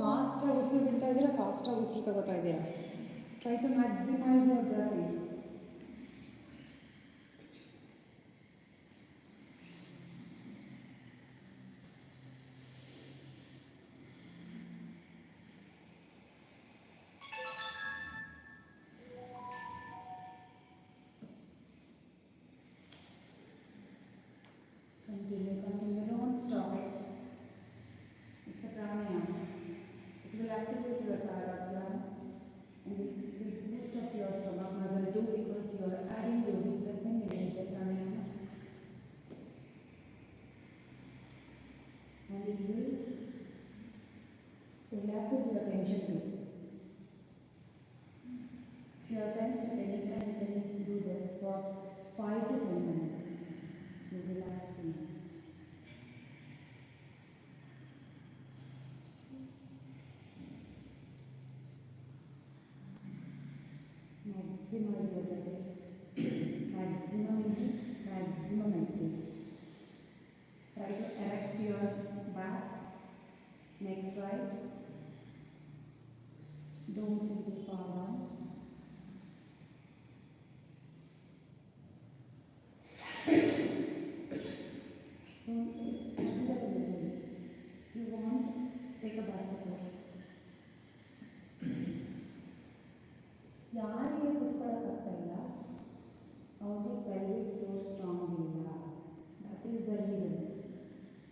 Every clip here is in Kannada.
ಫಾಸ್ಟಾಗಿ ಉಸಿರು ಬಿಡ್ತಾ ಇದ್ದೀರಾ, ಫಾಸ್ಟಾಗಿ ಉಸಿರು ತಗೋತಾ ಇದ್ದೀರಾ. Try to maximise your breathing. Continue, don't stop it. It's a pranayama. It will activate your thyroid gland and it will boost up your stomach muscle too, because you are adding to the breathing in the pranayama. And it will relaxes your tension too. If you are tensed at any time, you can do this for 5 to 10 minutes. You relax soon. Maximize your breathing. Maximum exhale. Try to erect your back. Next right. Don't sink too far down. You want, take a bicycle. ಯಾರಿಗೆ ಕೂತ್ಕೊಳ್ಳೋಕ್ಕಾಗ್ತಾ ಇಲ್ಲ ಅವ್ರಿಗೆ ಪೆಲ್ವಿಕ್ ಫ್ಲೋರ್ ಸ್ಟ್ರಾಂಗ್ ಇಲ್ಲ. That is the reason.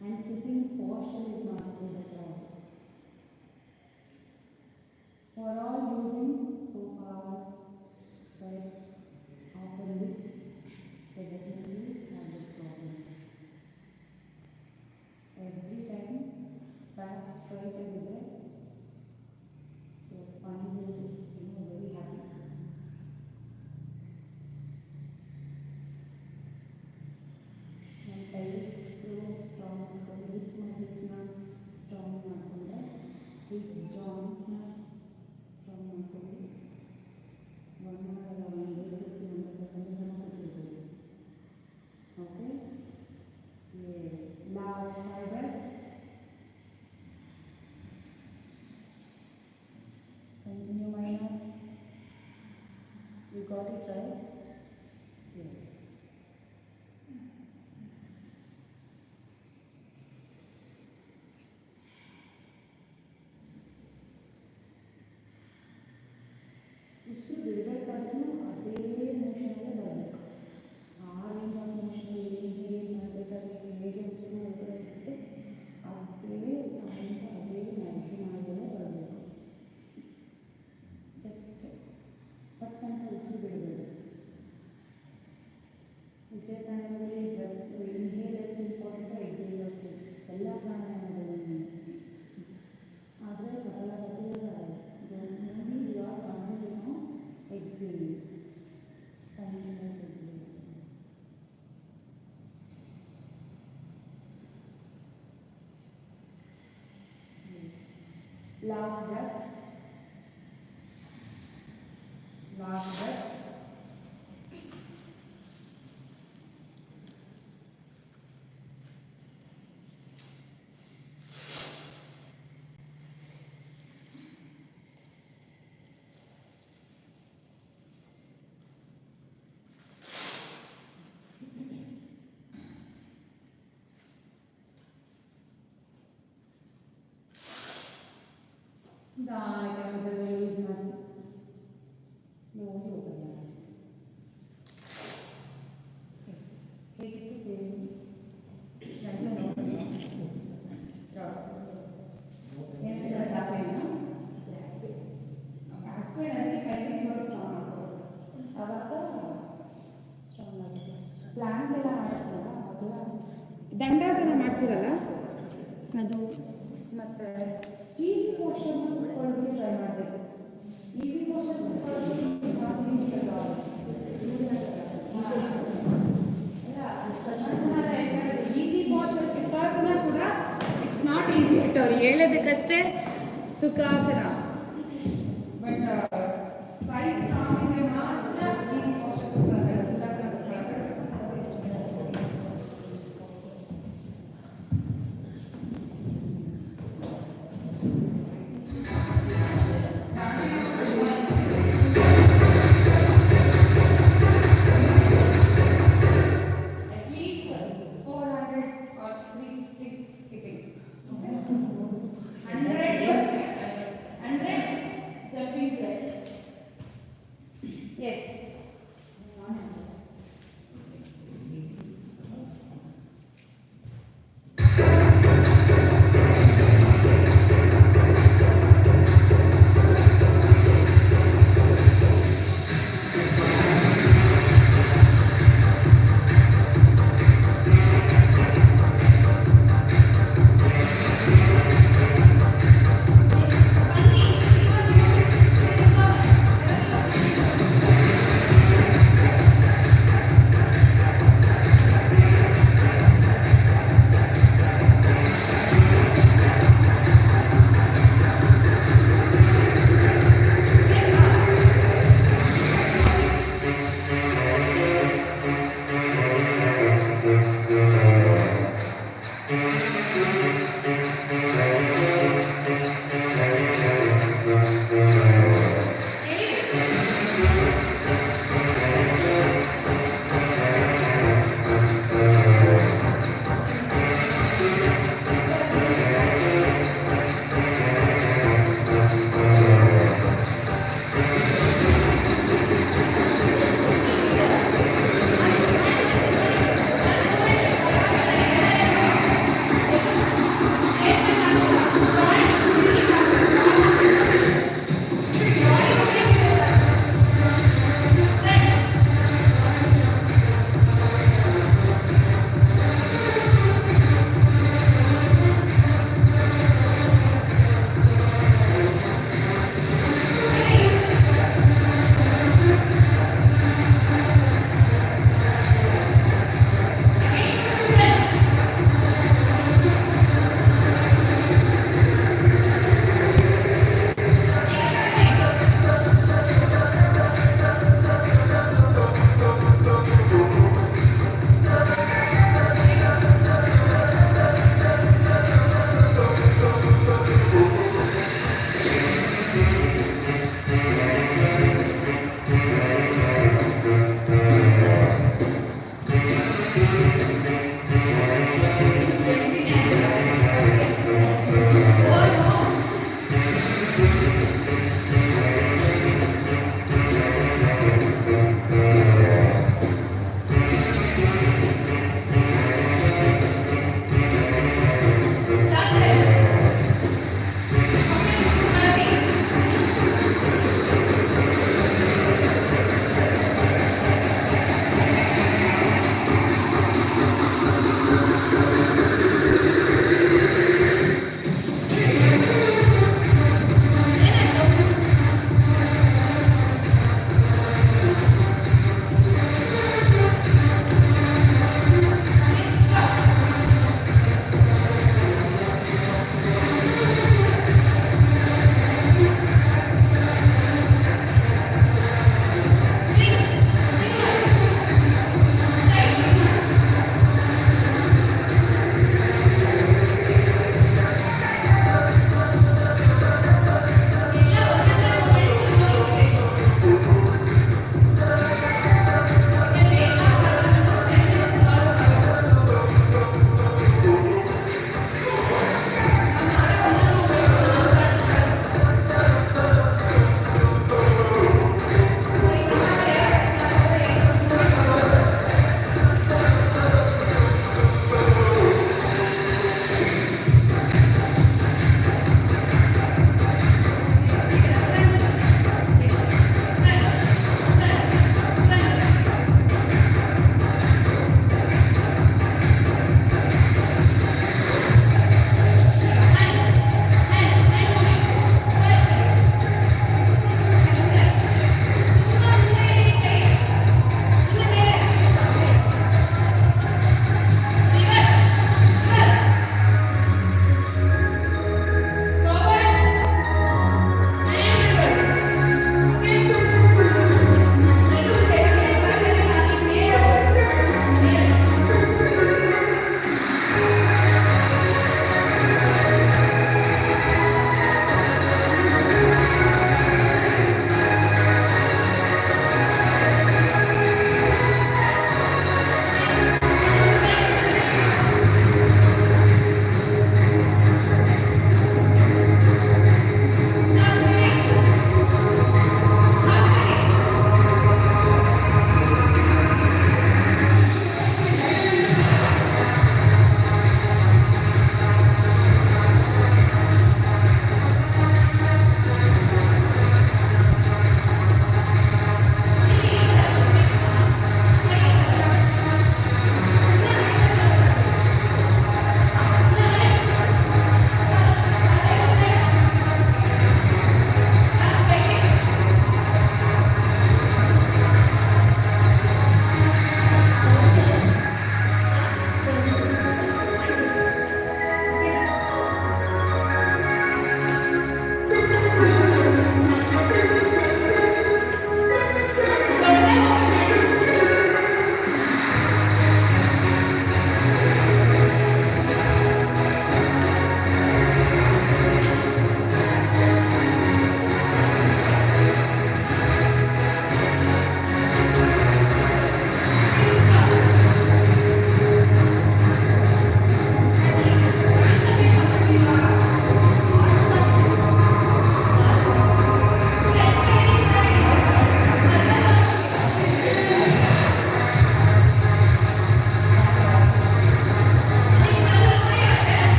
And sitting posture is not good at all. For all using sofas, beds, ಆಫನ್ಲಿ they definitely have this problem. Every time back straight ಆಗಿದ್ರೆ your spine will be very happy. And pelvic floor strong ಮಾಡ್ಕೊಂಡು hip muscles-ನ strong ಮಾಡಿಕೊಂಡ್ರೆ hip joint-ನ strong ಮಾಡ್ಕೊಂಡು 1 hour ಅಲ್ಲ 1 day ಕೂತ್ಕೊಂಡು okay? Yes. Last 5 breaths. Continue, Mayna. You got it right? Yes. ಇಷ್ಟು ಬಿಡಬೇಕಾದ್ರೂ ಅದೇ ಮೋಷನಲ್ಲೇ ಬರಬೇಕು. ಆ ರೇಂಜ್ ಆಫ್ ಮೋಷನ್ ಹೇಗೆ ಮಾಡಬೇಕಾದ್ರೆ ಹೇಗೆ ಉಸಿರು ಹೋಗುತ್ತೆ ಅದೇ ಸಮೇತ ಅದೇ ಮ್ಯಾಕ್ಸಿಮೈಸಲ್ಲೇ ಬರಬೇಕು. ಜಸ್ಟ್ ಪಟ್ಟಂತ ಉಸಿರು ಬಿಡಬೇಡಿ. ವಿಜಯ ಪ್ರಾಣಾಯಾಮದಲ್ಲಿ ಇನ್ಹೇಲ್ ಎಷ್ಟು ಇಂಪಾರ್ಟೆಂಟ್, ಎಕ್ಸೇಲ್ ಅಷ್ಟು ಎಲ್ಲ ಪ್ರಾಣಾಯಾಮಗಳಲ್ಲಿ. ಆದರೆ kapalbhati only you are concentrating on exhales, continuous exhales. Last breath. Last breath. The release now. Slowly open your eyes. Yes. Take it to pain. Back pain, no? Back pain ಅದಕ್ಕೆ pelvic floor strong ಆಗ್ತದೆ. ಅವಾಗ ಸ್ಟ್ರಾಂಗ್ ಆಗುತ್ತೆ. ಪ್ಲಾಂಟ್ ಎಲ್ಲ ಮಾಡ್ತೀರಲ್ಲ ಅವೆಲ್ಲ ದಂಡಾಸನ ಮಾಡ್ತಿರಲ್ಲ ಅದು. ಮತ್ತು ಈಸಿ ಪೋಸ್ಚರ್ನ ಕುತ್ಕೊಳ್ಳೋದಕ್ಕೆ ಟ್ರೈ ಮಾಡಬೇಕು. ಈಸಿ ಪೋಸ್ಚರ್ ಕುತ್ಕೊಳ್ಳೋದಕ್ಕೆ ಈಸಿ ಪೋಸ್ಚರ್ ಸುಖಾಸನ ಕೂಡ it's not easy at all. ಹೇಳೋದಕ್ಕಷ್ಟೇ ಸುಖಾಸನ, ಬಟ್ ಟ್ರೈ ಸ್ಟ್ರಾಂಗ್ ಇದ್ರೆ ಮಾತ್ರ ಈಸಿ ಪೋಸ್ಚರ್ ಕುತ್ಕೊಳ್ಳೋದು ಸುಖಾಸನ ಕುತ್ಕೊಳ್ಳೋದು.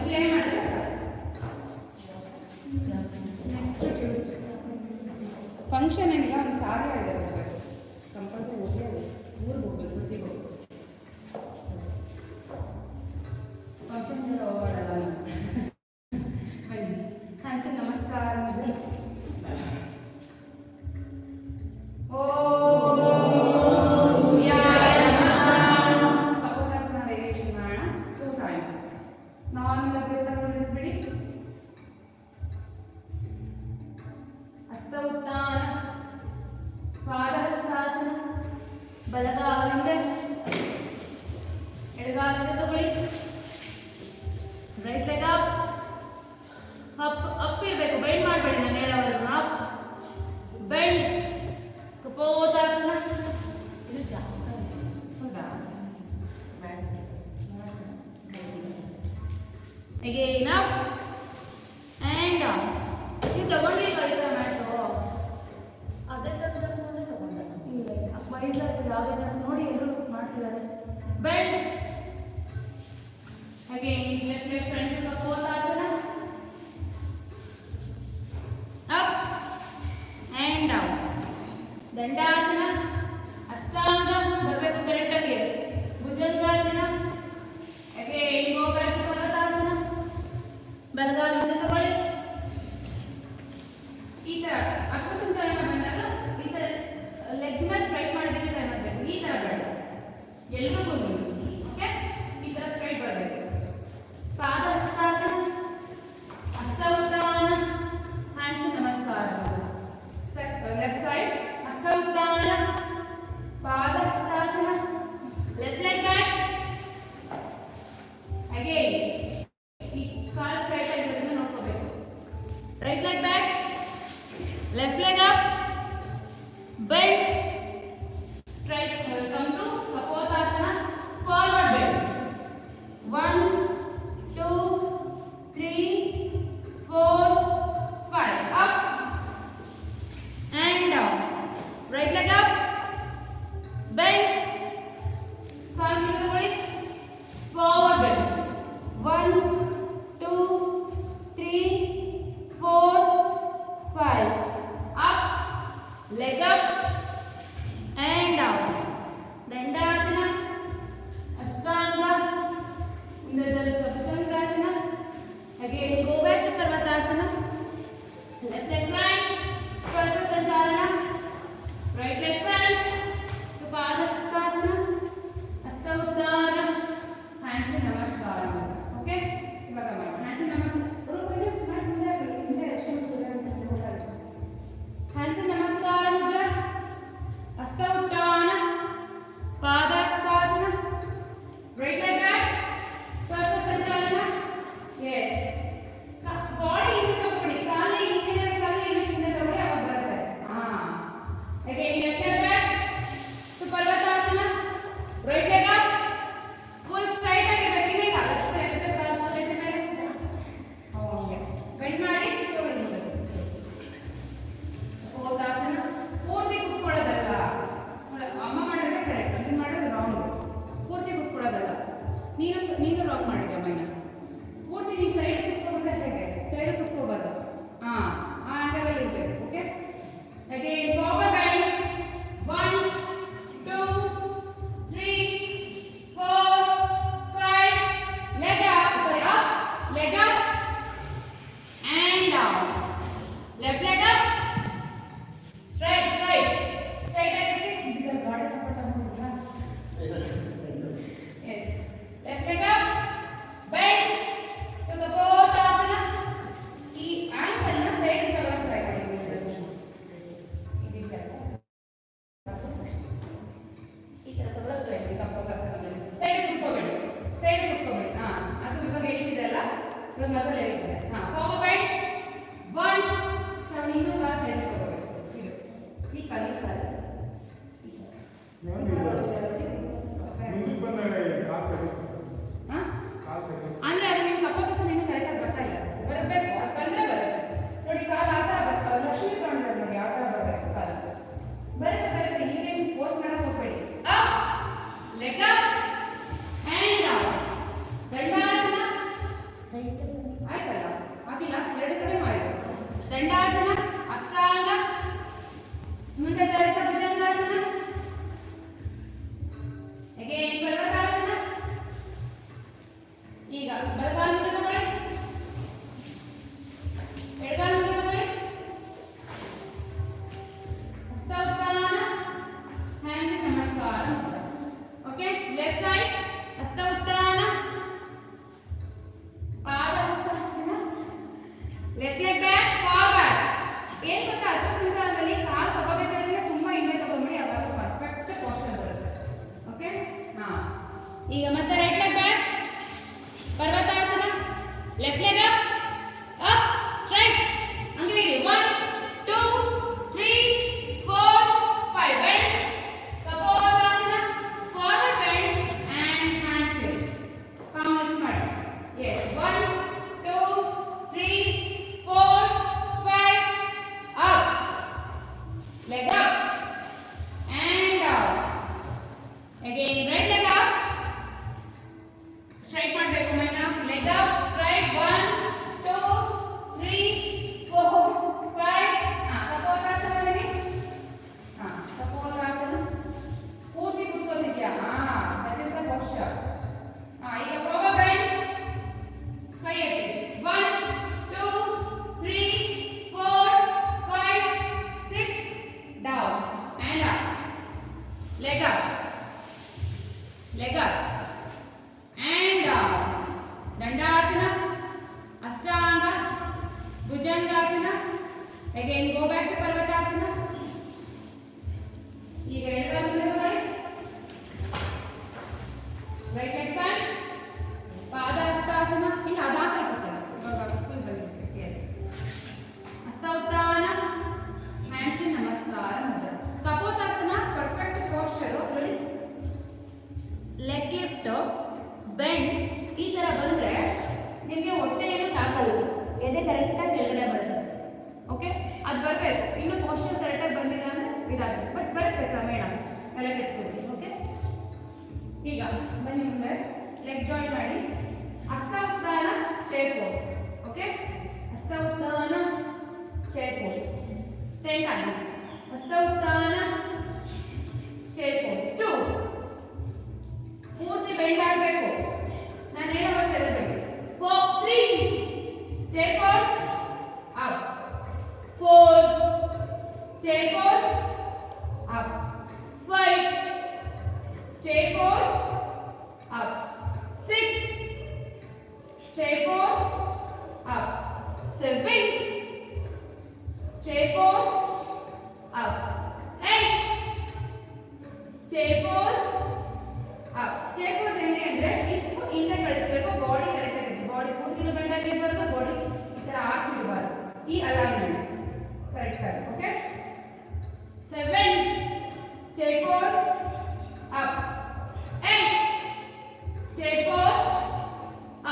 ಪ್ಲೇ ಮಾಡಿದ್ರೆ ಸರ್ ನೆಕ್ಸ್ಟ್ ಟ್ಯೂಸ್ಡೇ ಫಂಕ್ಷನ್ ಏನಿಲ್ಲ, ಒಂದು ಕಾರ್ಯ ಇದೆ, ಹೋಗ್ಬೇಕು ಕಂಪಲ್ಸರಿ ಹೋಗಿ ಊರಿಗೆ ಹೋಗ್ಬೇಕು, ಊರಿಗೆ ಹೋಗ್ಬೇಕು. ಫಂಕ್ಷನ್ ಹೋಗೋಣ ಬನ್ನಿ. ಹಾಂ ಸರ್ ನಮಸ್ಕಾರ. ಬಲಗಾಲಿಂದ ಎಡಗಾಲಿಂದ ತಗೊಳ್ಳಿ. Right leg up up up ಇರಬೇಕು, ಬೆಂಡ್ ಮಾಡಬೇಡಿ. ನಾನು ಹೇಳೋವರೆಗೂ ಅಪ್ ಬೆಂಡ್. ಕಪೋತಾಸನ. ಇದು ಹೌದಾ? Again up and down. ನೀವು ತಗೊಂಡ್ರಿ ಕಲಿತ ಮ್ಯಾಟು ಅದೇ ತಗೊಂಡು ತಗೊಂಡ ಮೈಸೂರು ಯಾವುದೇ ನೋಡಿ ಎಲ್ಲರೂ ಮಾಡ್ತಿದ್ದಾರೆ. Bend again left front kapotasana. Up and down. Dandasana, ashtanga ಬರಬೇಕು ಕರೆಕ್ಟಾಗಿ. Bhujangasana. Again go back to parvatasana. ಬಲಗಾಲಿಂದ ತಗೊಳ್ಳಿ. ಈ ಥರ ಅಶ್ವಸಂಚಾಲನ ಬಂದಾಗ ಈ ಥರ ಲೆಗ್ನ ಸ್ಟ್ರೈಟ್ ಮಾಡೋದಕ್ಕೆ ಟ್ರೈ ಮಾಡಬೇಕು. ಈ ಥರ ಬೇಡ, ಎಲ್ರಿಗೂ ಓಕೆ. ಈ ಥರ ಸ್ಟ್ರೈಟ್ ಬರಬೇಕು. ಪಾದ ಹಸ್ತಾಸನ, ಹಸ್ತ ಉತ್ಥಾನ, ಹ್ಯಾಂಡ್ಸ್ ನಮಸ್ಕಾರ. Left side hasta utthana, pada hastasana, left leg back. Again ಈ ಕಾಲು ಸ್ಟ್ರೈಟ್ ಆಗಿರೋದನ್ನ ನೋಡ್ಕೋಬೇಕು. Right leg back, left leg up, bend, straight. Welcome to kapotasana. Forward bend. 1 2 3 4 5 up and down. Right leg up, bend, ಕಾಲು ತಗೊಳ್ಳಿ. Forward bend. 1 2 3 4 5 up, leg up and down. Dandasana, ಅಷ್ಟಾಂಗ, ಮುಂದೆ bhujangasana. Again go back to ಪರ್ವತಾಸನ. Left leg front, ಸ್ಪರ್ಶ ಸಂಚಾಲನ. Right leg front to ಪಾದ ಹಸ್ತಾಸನ, ಹಸ್ತ ಉತ್ಥಾನ, ಹ್ಯಾಂಡ್ಸ್ ನಮಸ್ಕಾರ. ಓಕೆ, ಇವಾಗ ಮಾಡಿ ಹ್ಯಾಂಡ್ಸ್ ನಮಸ್ಕಾರ. ಹ್ಯಾಂಡ್ಸ್ ನಮಸ್ಕಾರ ಮುದ್ರ. ಹಸ್ತ utthana, pada Hastasana. Right leg back, ಸ್ಪರ್ಶ ಸಂಚಾಲನ. ಎಸ್, ಬಾಡಿ ಹಿಂದೆ ತಗೊಳ್ಳಿ. ಕಾಲು ಹಿಂದೆ ಕಾಲು ಹಿಂದೆ ತಗೊಳ್ಳಿ, ಅವಾಗ ಬರುತ್ತೆ. Again left leg back to ಪರ್ವತಾಸನ. Right leg up, full straight ಆಗಿರಬೇಕು. ಇಲ್ಲ ಅಷ್ಟು ಎಲ್ಲಿದೆ ಕಾಲು ಮೇಲೆ. ಓಕೆ, ಬೆಂಡ್ ಮಾಡಿ ತಗೊಳ್ಳಿ. ಪರ್ವತಾಸನ ಪೂರ್ತಿ ಕೂತ್ಕೊಳ್ಳೋದಲ್ಲ. ಅಮ್ಮ ಮಾಡಿದ್ರೆ ಕರೆಕ್ಟ್, ನೀನು ಮಾಡೋದು ರಾಂಗ್. ಪೂರ್ತಿ ಕೂತ್ಕೊಳ್ಳೋದಲ್ಲ. ನೀನು ರಾಂಗ್ ಮಾಡಿದ್ಯಾ ಮೈನ. ಪೂರ್ತಿ ನೀನು ಸೈಡ್ ಕೂತ್ಕೊಂಡ್ರೆ ಹೇಗೆ? ಸೈಡ್ ಕೂತ್ಕೋಬಾರ್ದು. ಆ ಆಂಗಲಲ್ಲಿ ಇರಬೇಕು. Okay, again forward bend. 1 2 3 4 5 leg up, sorry up, leg up and down. Left leg up, straight ಆಗಿರುತ್ತೆ. This is body support ಆಗ್ತಿಲ್ಲ. Yes, left leg up, bend to the ಪರ್ವತಾಸನ. ಈ ಆಂಕಲ್ ನ ಸೈಡ್ ತಗೊಳ್ಳೋಕೆ ಟ್ರೈ ಮಾಡಿ. ಈ ತರ ತಗೊಳ್ಳೋದು ಕಪೋತಾಸನದಲ್ಲಿ. ಸೈಡ್ ಕೂತ್ಕೋಬೇಡಿ. ಅದು ಇವಾಗ ಹೇಳಿದ್ದಲ್ಲ, ಇವಾಗ ಮಸಲ್ ಹೇಳಿದ್ದೆ. Forward bend. 1 ಚಾವಣಿ ಇನ್ನೂ ಕಾಲು ಸೈಡ್ ತಗೋಬೇಕು. ಇದು ಈ ಕಾಲು ಅಂದ್ರೆ ಅದು ನಿಮ್ಮ ಕಪೋತಾಸನ ಇನ್ನೂ ಕರೆಕ್ಟಾಗಿ ಬರ್ತಾ ಇಲ್ಲ. ಬರಬೇಕು, ಅದು ಬಂದ್ರೆ ಬರುತ್ತೆ. ನೋಡಿ ಕಾಲು ಆ ಥರ ಲಕ್ಷ್ಮೀ ಕಾಣ್ತಾರೆ ನೋಡಿ, ಆ ಥರ ಬರಬೇಕು ಕಾಲು. ಬರುತ್ತೆ. ಹೀಗೆ ಪೋಸ್ ಮಾಡಕ್ಕೆ ಹೋಗ್ಬೇಡಿ. Up, leg up and down. Dandasana, left leg back forward. ಏನು ಗೊತ್ತಾ, ಅಶ್ವತ್ಥಾಸನದಲ್ಲಿ ಕಾಲು ತಗೋಬೇಕಾದ್ರೆ ತುಂಬಾ ಹಿಂದೆ ತಗೊಂಡ್ಬಿಡಿ, ಅವಾಗ ಪರ್ಫೆಕ್ಟ್ ಪೋಸ್ಚರ್ ಬರುತ್ತೆ. ಓಕೆ, ಹಾ. ಈಗ ಮತ್ತೆ right leg back parvatasana. Left leg up straight ಅಂಗೈಗೆ 1 2 3 4 5 bend. Kapotasana forward bend and hands lift. palm lift ಮಾಡಿ. yes 1 2 3 4 5 up. leg up and down. again right leg up straight ಮಾಡಬೇಕು ಮೈನಾ. leg up straight 1 2 3 4 5. ಕಪೋಲತಾಸನ ಬನ್ನಿ. ಕಪೋಲತಾಸನ ಪೂರ್ತಿ ಕೂತ್ಕೊಂಡಿದ್ಯಾ? that is the posture. ಈಗ forward bend. ಕೈ ಎತ್ತಿ 1 2 3 4 5 6 down and up. leg up and down. Dandasana, Ashtanga, bhujangasana. again go back to ಪರ್ವತಾಸನ. ಈಗ ಎಡಗಾಲನ್ನು ತಗೊಳ್ಳಿ. ರೈಟ್ ಲೆಗ್ ಫ್ರಂಟ್ ಪಾದ ಹಸ್ತಾಸನ. ಈಗ ಅದಾಗೈತೆ ಸರ್, ಇವಾಗ ಫುಲ್ ಬಂದಿದೆ. ಎಸ್ ಹಸ್ತ ಉತ್ಥಾನ, ಹ್ಯಾಂಡ್ಸ್ ಇನ್ ನಮಸ್ಕಾರ ಮುದ್ರೆ. ಕಪೋತಾಸನ ಪರ್ಫೆಕ್ಟ್ ಪೋಸ್ಚರ್. ನೋಡಿ, ಲೆಗ್ ಲಿಫ್ಟ್ ಬೆಂಡ್ ಈ ತರ ಬಂದ್ರೆ ನಿಮಗೆ ಹೊಟ್ಟೆ ಏನು ತಾಕಲ್ಲ, ಎದೆ ಕರೆಕ್ಟಾಗಿ ಕೆಳಗಡೆ ಬರುತ್ತೆ. ಓಕೆ, ಅದು ಬರಬೇಕು. ಇನ್ನು ಪೋಸ್ಚರ್ ಕರೆಕ್ಟಾಗಿ ಬಂದಿಲ್ಲ ಅಂದ್ರೆ ಇದಾಗುತ್ತೆ, ಬಟ್ ಬರುತ್ತೆ ಕ್ರಮೇಣ. ತಲೆ ಕೆಡಿಸ್ಕೊಳ್ಳಿ. ಓಕೆ, ಈಗ ಬನ್ನಿ ಮುಂದೆ. ಲೆಗ್ ಜಾಯಿನ್ ಮಾಡಿ. ಹಸ್ತ ಉತ್ಥಾನ ಚೇರ್ ಪೋಸ್. ಓಕೆ, ಹಸ್ತ ಉತ್ಥಾನ ಚೇರ್ ಪೋಸ್ 10 times. ಹಸ್ತ ಉತ್ಥಾನ ಚೇರ್ ಪೋಸ್ 2. ಪೂರ್ತಿ ಬೆಂಡ್ ಆಗಬೇಕು. ನಾನು ಏನು ಮಾಡ್ತಾ ಇದ್ದೀನಿ 3 chair pose up 4 chair pose up 5 chair pose up 6 chair pose up 7 chair pose up 8 chair pose up. chair pose ಹೆಂಗೆ ಅಂದ್ರೆ ನೀವು ಹಿಂದೆ ಕಳಿಸಬೇಕು, ಬಾಡಿ ಕರೆಕ್ಟ್ ಆಗಿ, ಬಾಡಿ ಪೂರ್ತಿ ಬೆಂಡ್ ಆಗಿರಬಾರ್ದು, ಬಾಡಿ ಈ ತರ ಆರ್ಚ್ ಇರಬಾರ್ದು. ಈ ಅಲೈನ್ಮೆಂಟ್ ಕರೆಕ್ಟ್ ಆಗಿ. Okay, 7 chair pose up 8 chair pose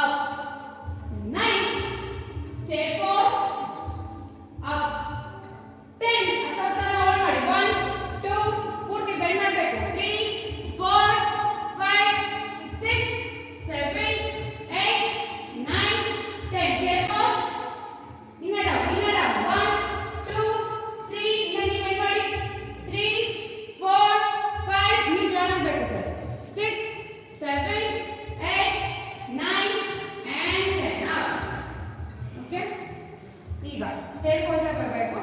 up 9 chair pose up 10. ಅಸೌತಾನ hold ಮಾಡಿ. 1 2 ಪೂರ್ತಿ ಬೆಂಡ್ ಮಾಡಬೇಕು. 3 4 5 6 7 8 9 10 chair pose. ಇನ್ನ ಡೌನ್ 1 2 3 ಇನ್ನ ನೀವು ಬೆಂಡ್ ಮಾಡಿ. 3 4 5 ನೀವು ಜಾಯಿನ್ ಆಗಬೇಕು ಸರ್. 6 7 8 9 and 10 up. ಓಕೆ, ಈಗ ಚೇರ್ ಪೋಸ್ ಬರಬೇಕು.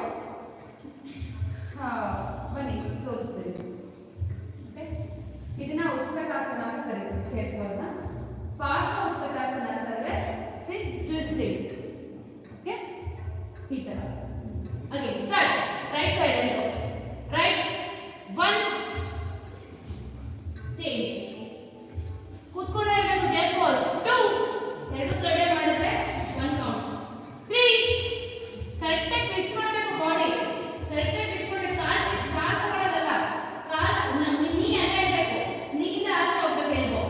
ಬನ್ನಿ ತೋರಿಸ್ತೀವಿ. ಓಕೆ, ಇದನ್ನ ಉತ್ಕಟಾಸನ ಅಂತ ಕರೀತೀವಿ. ಚೇರ್ ಪೋಸ್ನ ಪಾರ್ಶ್ವ ಉತ್ಕಟಾಸನ ಅಂತಂದ್ರೆ ಸಿಟ್ ಟ್ವಿಸ್ಟಿಂಗ್. ಓಕೆ, ಈ ತರ. Again start. ರೈಟ್ ಸೈಡ್ ಅಲ್ಲಿ ರೈಟ್ 1 ಚೇಂಜ್. ಕೂತ್ಕೊಂಡೇ ಇರಬೇಕು. ಚೇರ್ ಪೋಸ್ 2 ಎರಡು ಕಡೆ ಮಾಡಿದ್ರೆ 1 ಕೌಂಟ್. 3 ಕರೆಕ್ಟಾಗಿ ಟ್ವಿಸ್ಟ್ ಮಾಡಬೇಕು. ಬಾಡಿ ಕರೆಕ್ಟಾಗಿ ಟ್ವಿಸ್ಟ್ ಮಾಡಬೇಕು. ಕಾಲು ತಗೊಳ್ಳೋದಲ್ಲ, ಕಾಲು ನೀ ಅಲ್ಲೇ ಇರಬೇಕು, ನೀಗಿಂದ ಆಚೆ ಹೋಗ್ಬೇಕು ಎಲ್ಬೋ.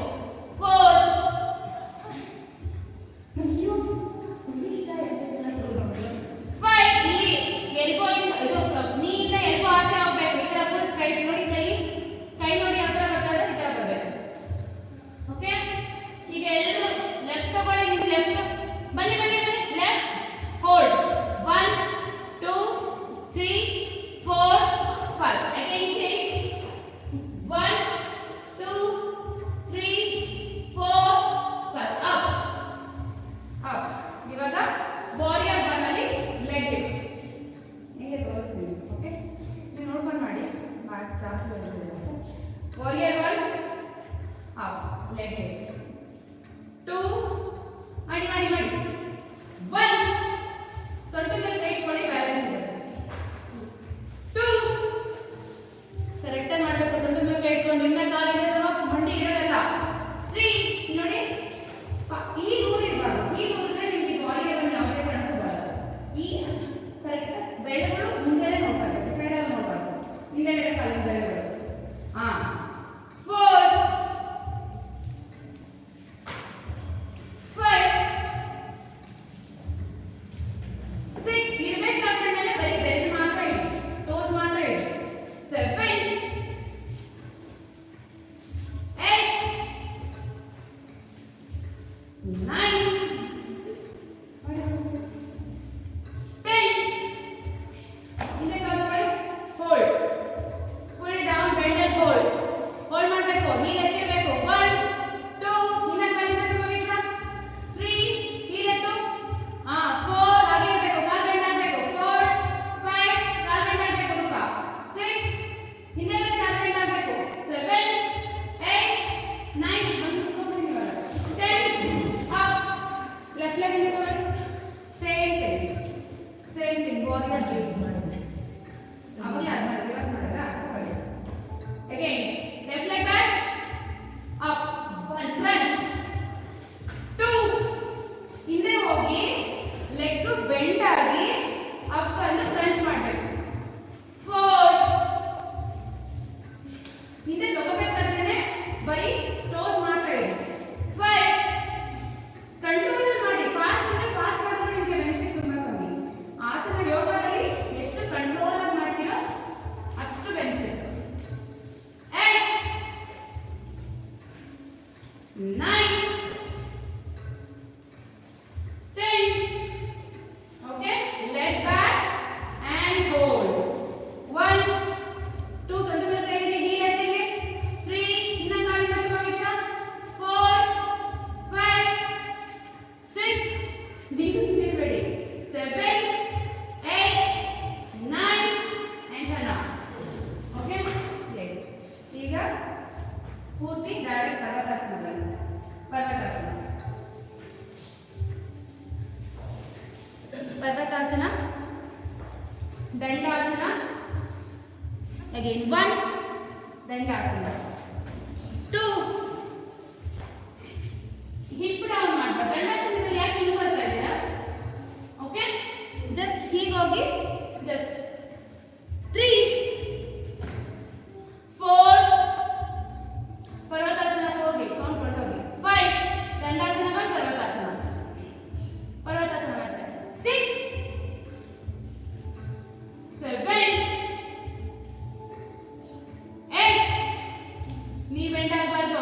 4 5 ಇಲ್ಲಿ ಎಲ್ಬೋ ಇದು ನೀಯಿಂದ ಎಲ್ಬೋ ಆಚೆ ಹೋಗ್ಬೇಕು. ಈ ತರ ಫುಲ್ ಸ್ಟ್ರೈಟ್. ನೋಡಿ, ಕೈ ನೋಡಿ ಯಾವ ತರ ಬರ್ತಾ ಇದೆ, ಈ ತರ ಬರಬೇಕು. ಓಕೆ, ಈಗ ಎಲ್ಲರೂ ಲೆಫ್ಟ್ ತಗೊಳ್ಳಿ. ನೀವು ಲೆಫ್ಟ್ ಬನ್ನಿ left hold 1 2 3 4 5. Again change 1 2 3 4 5 up up. ಇವಾಗ ವಾರಿಯರ್ 1 ಅಲ್ಲಿ ಲೆಗ್ ಲಿಫ್ಟ್ ಹಿಂಗೆ ತೋರಿಸ್ತೀನಿ. ಓಕೆ, ನೀವು ನೋಡ್ಕೊಂಡು ಮಾಡಿ. ಜಾಸ್ತಿ ವಾರಿಯರ್ 1 ಅಪ್ leg lift 2 ಮಾಡಿ 1 ಸೊ ಆಗಿ ಅಪ್ ಬಂದು ಕ್ರಂಚ್ ಮಾಡಬೇಕು. 4 ಹಿಂದೆ ತಗೋಬೇಕಾದ್ರೆ ಬರೀ ಟೋಸ್ ಮಾತ್ರ ಇಡಿ. 5 ಕಂಟ್ರೋಲ್ ಮಾಡಿ. ಫಾಸ್ಟ್ ಅಂದ್ರೆ ಫಾಸ್ಟ್ ಮಾಡಿದ್ರೆ ನಿಮಗೆ ಬೆನಿಫಿಟ್ ತುಂಬಾ ಕಮ್ಮಿ. ಆಸನ ಯೋಗದಲ್ಲಿ ಎಷ್ಟು ಕಂಟ್ರೋಲ್ ಆಗಿ ಮಾಡ್ತೀರೋ ಅಷ್ಟು benefit. 8 9 10. Okay, leg back and hold. 1 2 control ತೆಗೆದು ಹೀಗೆ ಎತ್ತಿಲಿ. 3 ಇನ್ನ ಕಾಲಿನ ತಗೋ ವೀಕ್ಷಾ. 4 5 6 ನೀವು ನಿಲ್ಬೇಡಿ. 7 8 9 and turn up. Okay, yes. ಈಗ ಪೂರ್ತಿ direct parvatasana. Parvatasana, dandasana. Again 1 dandasana. 2 hip down ಮಾಡ್ಬಾರ್ದು. ದಂಡಾಸನದಲ್ಲಿ ಯಾಕೆ ಹಿಂಗೆ ಬರ್ತಾ ಇದ್ದೀರಾ? ಓಕೆ, ಜಸ್ಟ್ ಹೀಗೋಗಿ ಜಸ್ಟ್ 3 4 ಪರ್ವತಾಸನ ಹೋಗಿ ಕೌಂಟ್ ಹೊರಟೋಗಿ. 5 ದಂಡಾಸನ ಬಂದು ಪರ್ವತಾಸನ ಬರುತ್ತೆ. 6 7 8 ನೀ ಬೆಂಡ್ ಆಗಬಾರ್ದು.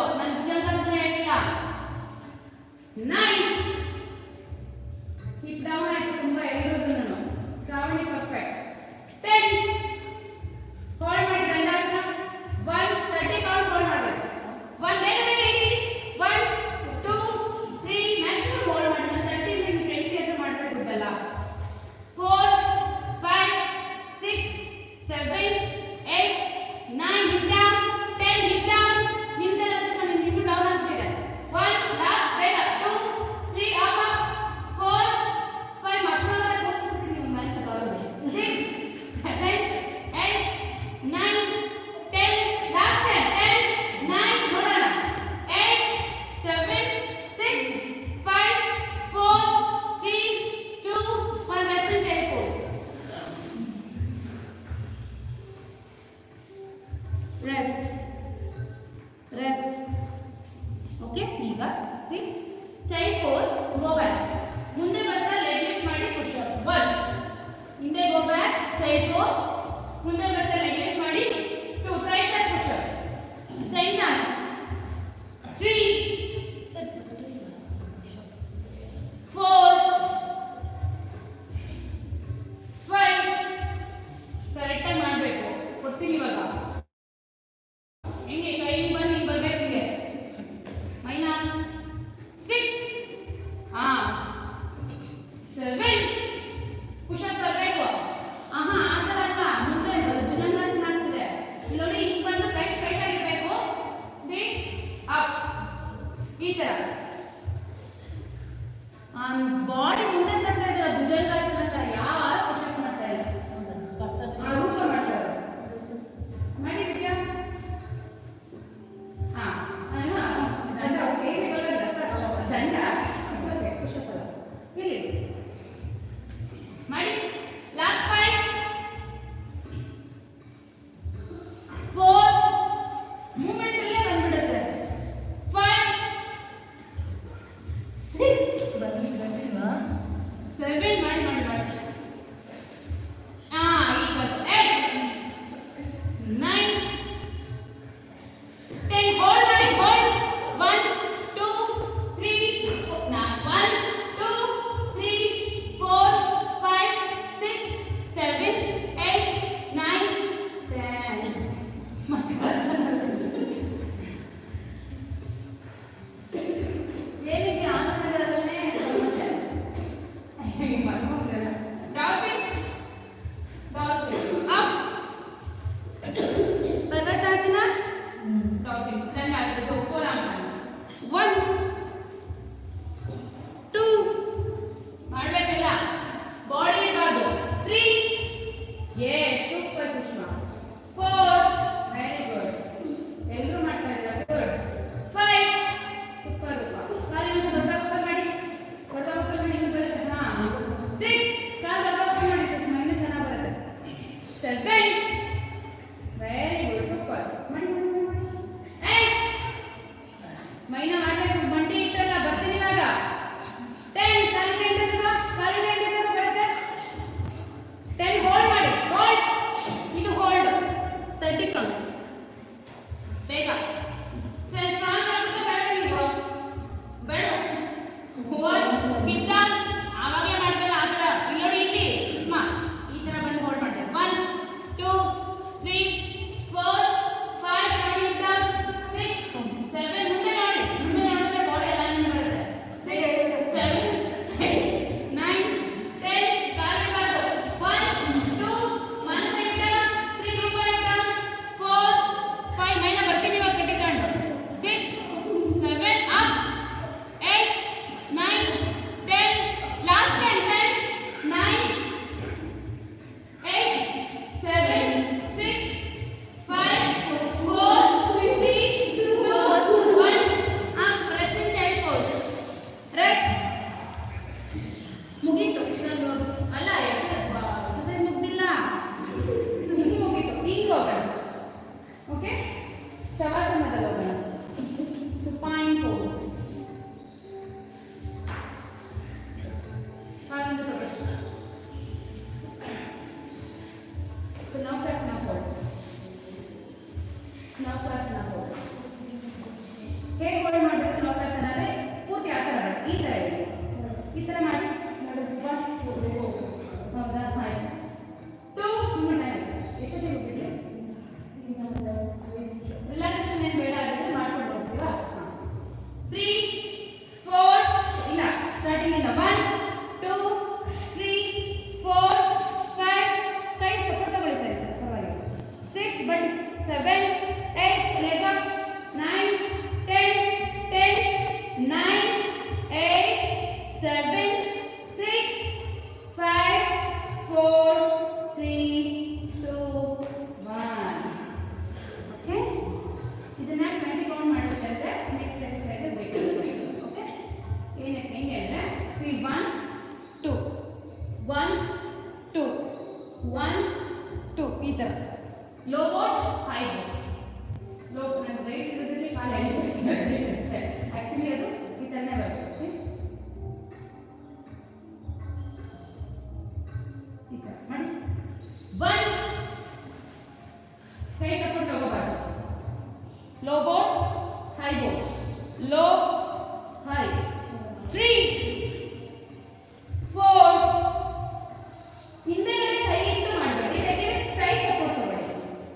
1 2 1 2 ಈ ಥರ low boat high boat low ನಾನು ರೈಟ್ ಇರೋದ್ರಲ್ಲಿ ಕಾಲ ಅಷ್ಟೇ ಆ್ಯಕ್ಚುಲಿ ಅದು ಈ ಥರನೇ ಬರುತ್ತೆ ಈ ಥರ ಮಾಡಿ 1 ಕೈ ಸಪೋರ್ಟ್ ತಗೋಬಾರ್ದು low boat high boat low high 3 4 ಹಿಂದೆಗಡೆ ಕೈ ಇಟ್ಟು ಮಾಡಬೇಡಿ ಬೇಕಿದ್ರೆ ಕೈ ಸಪೋರ್ಟ್ ತಗೊಳ್ಳಿ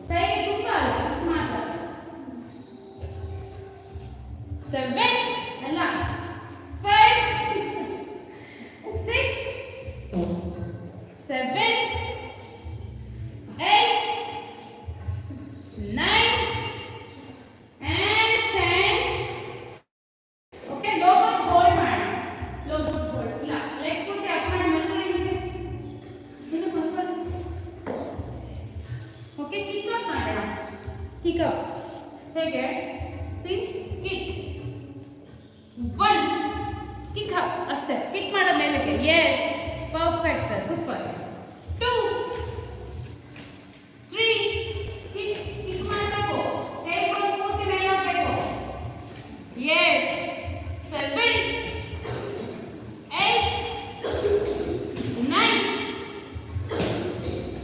ಕೈಗೆ ತುಂಬ ಅಲ್ಲ ಅಷ್ಟು ಮಾತ್ರ 7 ಅಲ್ಲ 5 6 7 8 9 and 10 okay low boat hold ಮಾಡಿ ಲೋ ಬೋಟ್ ಹೋಲ್ಡ್ ಇಲ್ಲ ಲೆಗ್ ಪುಟ್ಟಿ ಅಪ್ ಮಾಡಿ ಮೇಲೆ ಇನ್ನು ಮಕ್ಕಳು ಓಕೆ ಕಿಕ್ ಅಪ್ ಮಾಡೋಣ ಕಿಕ್ ಅಪ್ ಹೇಗೆ ಸಿ ಕಿಕ್ 1 ಕಿಕ್ ಅಪ್ ಅಷ್ಟೇ ಕಿಕ್ ಮಾಡೋ ಮೇಲಕ್ಕೆ yes perfect sir super 2 3 kick ಮಾಡಬೇಕು ಕೈ ಪೂರ್ತಿ ಮೇಲೆ ಹೋಗಬೇಕು ಎಸ್ 7 8 9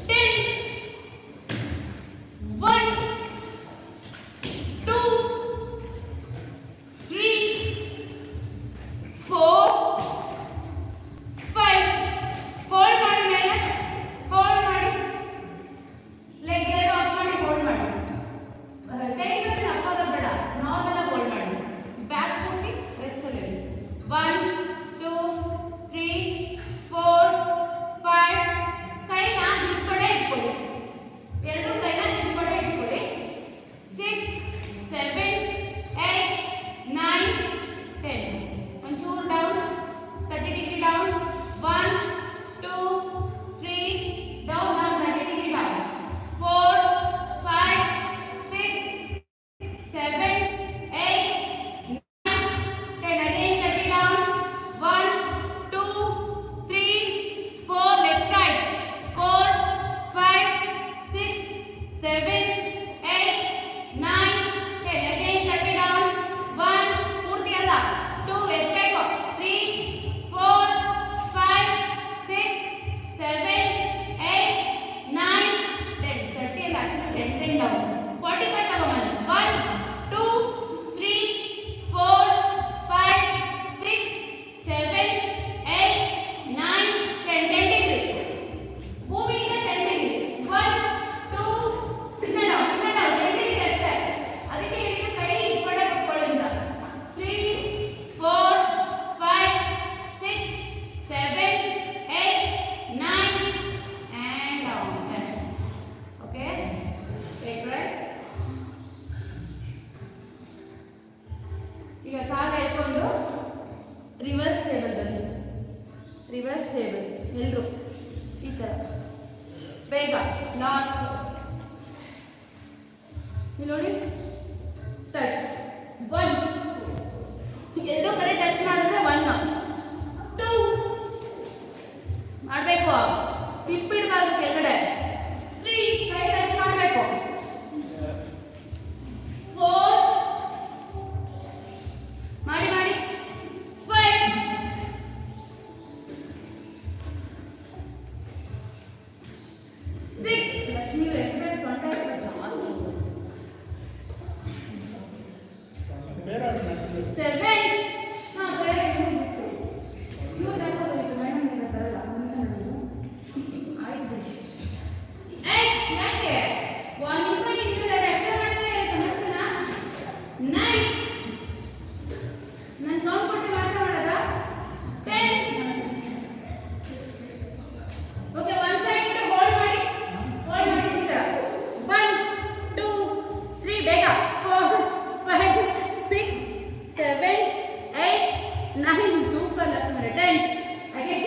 10 1 2 3 4 5 ಹೋಲ್ಡ್ ಮಾಡಿ ಮೇಲೆ ಹೋಲ್ಡ್ ಮಾಡಿ ಲೆಗ್ ಎರಡು ಆಫ್ ಮಾಡಿ ಹೋಲ್ಡ್ ಮಾಡಿ ಕೈ ಮೇಲೆ ಅಪ್ಪಾದ ಬೇಡ ನಾರ್ಮಲ್ ಆಗಿ ಹೋಲ್ಡ್ ಮಾಡಿ ಬ್ಯಾಕ್ ಪೂರ್ತಿ ರೆಸ್ಟ್ ಅಲ್ಲಿ 1 2 3 4 5 ಕೈನ ಹಿಡ್ಪಡೆ ಇಟ್ಕೊಳ್ಳಿ ಎರಡು ಕೈನ ಹಿಡ್ಪಡೆ ಇಟ್ಕೊಳ್ಳಿ 6 7 8 9 10 ಒಂಚೂರು down 30 degree down 1 2 3 down down 30 degree down 4 5 6 7 8 9 10 again 30 down 1 2 3 4 let's right 4 5 6 7 8 9 10 again 30 down 1 ಪೂರ್ತಿ ಅಲ್ಲ 2 ಎತ್ತಬೇಕು 3 4 5 6 7 8 9 10 30 ಅಲ್ಲ 10 10 down 45 ತಗೊಂಬನ್ನಿ 1 2 3 4 5 6 7 8 9 10 10 ಡಿಗ್ರಿ ಭೂಮಿಯಿಂದ 10 ಡಿಗ್ರಿ 1 2 ಇನ್ನ ಡೌನ್ 10 ಡಿಗ್ರಿ ಅಷ್ಟೇ ಅದಕ್ಕೆ ಹಿಡಿದು ಕೈ ಇಪ್ಪಡೆ ಕೊಟ್ಕೊಳ್ಳೋದ್ರಿಂದ 3 4 5 6 7 8 9 and down okay take rest ಈಗ ಕಾಲು ಎಳ್ಕೊಂಡು ರಿವರ್ಸ್ ಟೇಬಲ್ ಬನ್ನಿ ರಿವರ್ಸ್ ಟೇಬಲ್ ಎಲ್ಲರೂ ಈ ಥರ ಬೇಗ ಲಾಸ್ಟ್ ಇಲ್ಲಿ ನೋಡಿ ಟಚ್ 1 ಎರಡೂ ಕಡೆ ಟಚ್ ಮಾಡಿದ್ರೆ 1 2 ಮಾಡಬೇಕು ತಿಪ್ಪಿಡಬಾರ್ದು ಕೆಳಗಡೆ 3 ಕೈ ಟಚ್ ಮಾಡಬೇಕು 4 ಮಾಡಿ ಮಾಡಿ 5 6 ಲಕ್ಷ್ಮಿ ವೆಂಕಟೇಶ್ ಸೊಂಟ ಸೆವೆನ್ ಹಾಂ ಬೇರೆ ಇವ್ರು ಹಾಕೋದು ಮೇಡಮ್ ಈಗ ಬರಲ್ಲ ಆಯ್ತು ಬಿಡಿ ಯಾಕೆ ಒಂದು ರೂಪಾಯಿ ನಿಂತಿದ್ದಾರೆ ಅಷ್ಟೇ ಮಾಡಿದ್ರೆ ಸಮಸ್ಯೆನಾ 9 ನಾನು ಕೌಂಟ್ ಕೊಟ್ಟು ಮಾತ್ರ ಮಾಡೋದಾ 10 ಓಕೆ ಒನ್ ಸೈಡ್ ಇಟ್ಟು ಹೋಲ್ಡ್ ಮಾಡಿ ಈ ಥರ 1 2 3 ಬೇಗ 4 5 6 7 8 9 super Lakshmi 10 again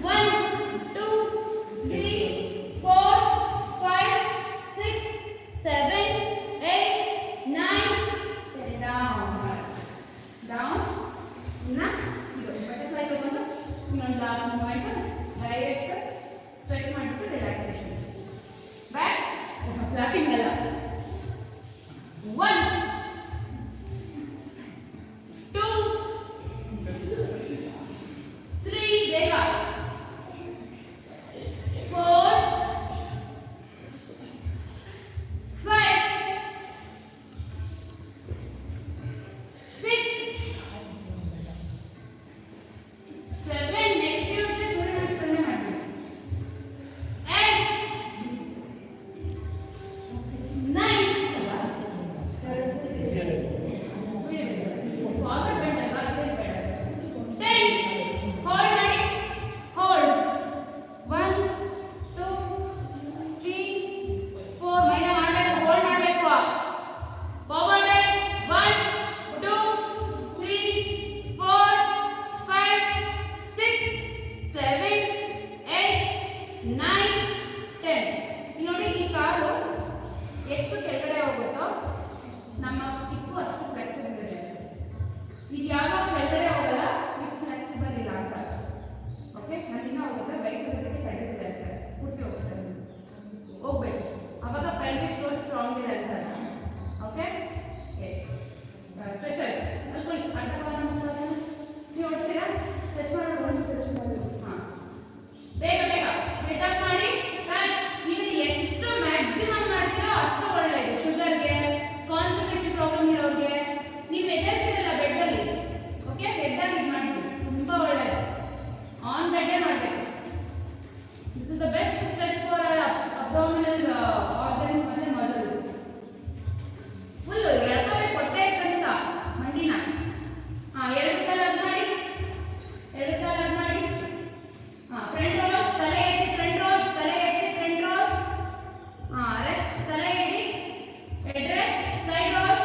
1 2 3 4 5 6 7 8 9 10 down down na ಇದು ಬಟರ್ಫ್ಲೈ ತಗೊಂಡು ಇನ್ನೊಂದು ಲಾಸ್ಟ್ ಮೂವ್ಮೆಂಟ್ ಡೈರೆಕ್ಟ್ ಸ್ಟ್ರೆಚ್ ಮಾಡಿಬಿಟ್ಟು ರಿಲ್ಯಾಕ್ಸೇಷನ್. ಬ್ಯಾಕ್ ಫ್ಲಾಪಿಂಗ್ ಅಲ್ಲ. 1 2 3 ಬೇಗ 4 5 6 7 ನೆಕ್ಸ್ಟ್ ಟ್ಯೂಸ್ಡೇ ಸೂರ್ಯ ನಮಸ್ಕಾರ ಮಾಡಿ 8 9 ಫಾರ್ವರ್ಡ್ ಬೆಂಡ್ ಅಲ್ವಾ ಇದೆ ಬೇಡ 10 ಹೋಲ್ಡ್ ಮಾಡಿ ಹೋಲ್ಡ್ 1 2 3 4 ಮೈನ ಮಾಡಬೇಕು ಹೋಲ್ಡ್ ಮಾಡಬೇಕು ಫಾರ್ವರ್ಡ್ ಬೆಂಡ್ 1 2 3 4 5 6 7 8 9 10. ಇಲ್ಲಿ ನೋಡಿ ಈ ಕಾಲು ಎಷ್ಟು ಕೆಳಗಡೆ ಹೋಗುತ್ತೋ ನಮ್ಮ ಹಿಪ್ಪು ಅಷ್ಟು ಫ್ಲೆಕ್ಸಿಬಲ್ ಇದೆ. ಇದು ಯಾವಾಗ ಕೆಳಗಡೆ ಹೋಗಲ್ಲ ಹಿಪ್ ಫ್ಲೆಕ್ಸಿಬಲ್ ಇಲ್ಲ ಅಂತ. ಓಕೆ ನಾನು ಇನ್ನೂ ಹೋಗುತ್ತೆ ಬೈಕ್ ಜೊತೆಗೆ ತಡೆದಿದೆ ಅಷ್ಟೇ ಪೂರ್ತಿ ಹೋಗುತ್ತೆ ಹೋಗ್ಬೇಕು ಅವಾಗ ಪೆಲ್ವಿಕ್ ಫ್ಲೋರ್ ಸ್ಟ್ರಾಂಗ್ ಇದೆ ಅಂತ. ಓಕೆ ಎಸ್ ಸ್ಟ್ರೆಚರ್ಸ್ ಅಲ್ಕೊಳ್ಳಿ ಅಡ್ಡವಾದ ನೀವು ಹೊಡ್ತೀರಾ ಸ್ಟ್ರೆಚ್ ಮಾಡಿ ಒಂದು ಸ್ಟ್ರೆಚ್ ಮಾಡಿ ಹಾಂ ಬೇಗ ಬೇಗ ಹೆಡ್ ಅಪ್ ಮಾಡಿ ಟಚ್. ನೀವು ಎಷ್ಟು ಮ್ಯಾಕ್ಸಿಮಮ್ ಮಾಡ್ತೀರೋ ಅಷ್ಟು ಒಳ್ಳೆಯದು. ಶುಗರ್ಗೆ ಕಾನ್ಸ್ಟಿಪೇಷನ್ ಪ್ರಾಬ್ಲಮ್ ಇರೋರಿಗೆ ನೀವು ಎದ್ದೇಳ್ತೀರಲ್ಲ ಬೆಡ್ಡಲ್ಲಿ ಓಕೆ ಬೆಡ್ಡಲ್ಲಿ ಇದು ಮಾಡಿ ತುಂಬ ಒಳ್ಳೆಯದು. ಆನ್ ಬೆಡ್ಡೇ ಮಾಡಬೇಕು. This is the best stretch for abdominal organs ಮತ್ತು ಮಸಲ್ಸ್. ಫುಲ್ಲು ಎಳ್ಕೋಬೇಕು ಹೊಟ್ಟೆ ತನಕ ಮಂಡಿನ. ಹಾಂ ಎರಡು ಕಾಲು ಅದ್ ಮಾಡಿ ಎರಡು ಕಾಲು ಅದ್ ಮಾಡಿ. ಹಾಂ ಫ್ರಂಟ್ ರೋಲ್ ತಲೆ ಎತ್ತಿ ಫ್ರಂಟ್ ರೋಲ್ ತಲೆ ಎತ್ತಿ ಫ್ರಂಟ್ ರೋಲ್. ಹಾಂ ರೆಸ್ಟ್ ತಲೆ ಇಡಿ head rest side roll.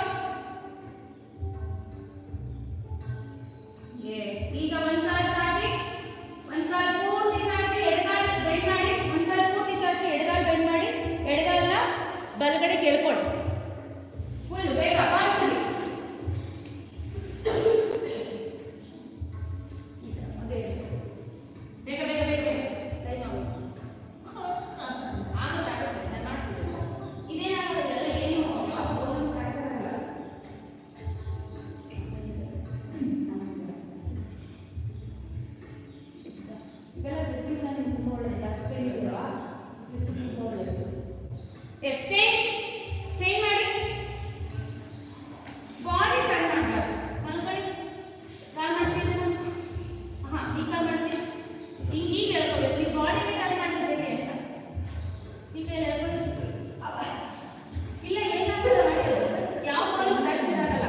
Yes ಈಗ ಒಂದು ಕಾಲು ಚಾಚಿ ಒಂದು ಕಾಲು ಪೂರ್ತಿ ಚಾಚಿ ಎಡಗಾಲ್ ಬೆಂಡ್ ಮಾಡಿ ಒಂದು ಕಾಲು ಪೂರ್ತಿ ಚಾಚಿ ಎಡಗಾಲ್ ಬೆಂಡ್ ಮಾಡಿ ಎಡಗಾಲನ್ನ ಬಲಗಡೆ ಕೇಳ್ಕೊಳ್ಳಿ ಫುಲ್ ಬೇಗ ಫಾಸ್ಟ್ ಆಗಿ. ಅದೇ ಬೇಗ ಬೇಗ ಬೇಗ ಬೇಗ ಟೈಮ್ ಆಗುತ್ತೆ ಆಗುತ್ತೆ ನಾನು ಮಾಡ್ತೀನಿ. ಇದೇನಾಗೋದಿಲ್ಲ ಏನು ಯಾವ ಬೋನ್ ಫ್ರಾಕ್ಚರ್ ಆಗಲ್ಲ. ಇವೆಲ್ಲ ಡಿಸ್ಟ್ರಿಕ್ಟ್ ತುಂಬ ಒಳ್ಳೆಯದು. ಪೇನ್ ಇದೆಯಾ ಡಿಸ್ಟ್ರಿಕ್ಟ್ ತುಂಬ ಒಳ್ಳೆಯದು. ಎಸ್ ಚೇಂಜ್ ಚೇಂಜ್ ಮಾಡಿ ಬಾಡಿ ಟರ್ನ್ ಮಾಡಬಾರ್ದು. ಒಂದು ಕೈ ಟರ್ನ್ ಮಾಡ್ತೀನಿ ಹಾಂ ಈ ಕಾಲು ಮಾಡ್ತೀನಿ ಈಗ ಹೇಳ್ಕೋಬೇಕು. ನೀವು ಬಾಡಿಗೆ ಟರ್ನ್ ಮಾಡಿದ್ರೆ ಹೇಗೆ ಅಂತ ಈ ಕೈ ಹೇಳ್ಕೊಳ್ಳಿ. ಇಲ್ಲ ಏನಾಗ್ತದೆ ಮಾಡೋದು ಯಾವ ಬೋನು ಫ್ರಾಕ್ಚರ್ ಆಗಲ್ಲ.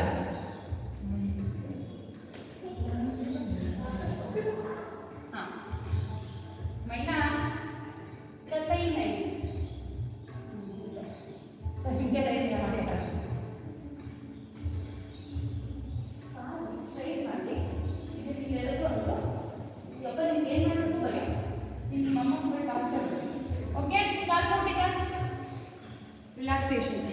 ಹಾಂ ಮೈನಾ ಕೈ ನೈ ಹಿಂಗೆ ಇದೆಯಾ ಮಾಡಿ ಸ್ಟ್ರೈಟ್ ಮಾಡಿ ಇದಕ್ಕೆ ಎಳ್ಕೊಂಡು ಯಪ್ಪ ನಿಮ್ಗೆ ಏನು ಮಾಡಿಸ್ಬೇಕು ಬರೀ ನಿಮ್ಮ ಮಮ್ಮ ಟಾರ್ಚರ್. ಓಕೆ ಕಾಲು ಪೂರ್ತಿ ರಿಲ್ಯಾಕ್ಸೇಷನ್.